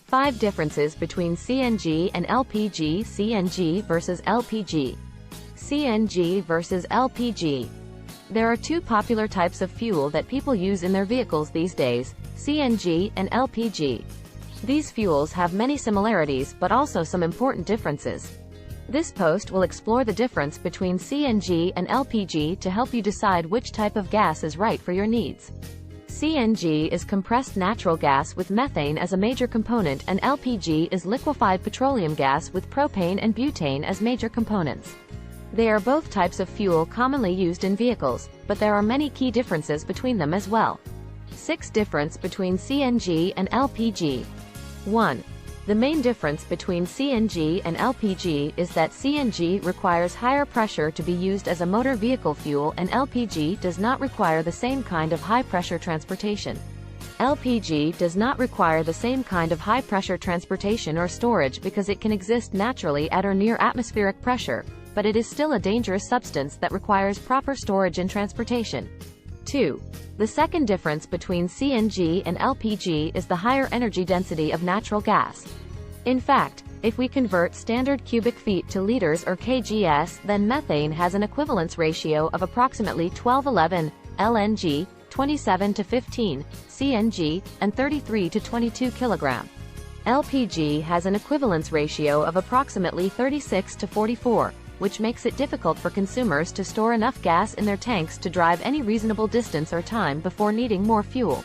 5 differences between CNG and LPG. CNG versus LPG. CNG versus LPG. There are two popular types of fuel that people use in their vehicles these days, CNG and LPG. These fuels have many similarities but also some important differences. This post will explore the difference between CNG and LPG to help you decide which type of gas is right for your needs. CNG is compressed natural gas with methane as a major component, and LPG is liquefied petroleum gas with propane and butane as major components. They are both types of fuel commonly used in vehicles, but there are many key differences between them as well. 6 difference between CNG and LPG. 1. The main difference between CNG and LPG is that CNG requires higher pressure to be used as a motor vehicle fuel, and LPG does not require the same kind of high-pressure transportation. LPG does not require the same kind of high-pressure transportation or storage because it can exist naturally at or near atmospheric pressure, but it is still a dangerous substance that requires proper storage and transportation. 2. The second difference between CNG and LPG is the higher energy density of natural gas. In fact, if we convert standard cubic feet to liters or kgs, then methane has an equivalence ratio of approximately 12:11, LNG, 27:15, CNG, and 33:22 kg. LPG has an equivalence ratio of approximately 36:44, which makes it difficult for consumers to store enough gas in their tanks to drive any reasonable distance or time before needing more fuel.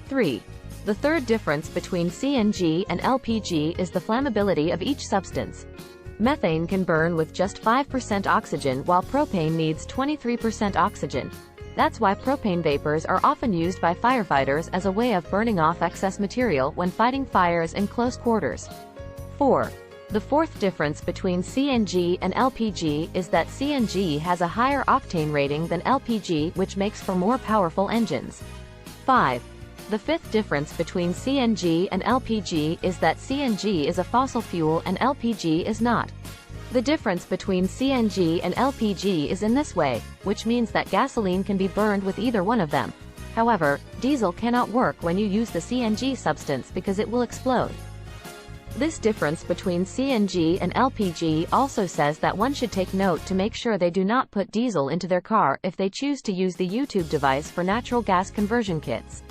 3. The third difference between CNG and LPG is the flammability of each substance. Methane can burn with just 5% oxygen, while propane needs 23% oxygen. That's why propane vapors are often used by firefighters as a way of burning off excess material when fighting fires in close quarters. 4. The fourth difference between CNG and LPG is that CNG has a higher octane rating than LPG, which makes for more powerful engines. 5. The fifth difference between CNG and LPG is that CNG is a fossil fuel and LPG is not. The difference between CNG and LPG is in this way, which means that gasoline can be burned with either one of them. However, diesel cannot work when you use the CNG substance because it will explode. This difference between CNG and LPG also says that one should take note to make sure they do not put diesel into their car if they choose to use the YouTube device for natural gas conversion kits.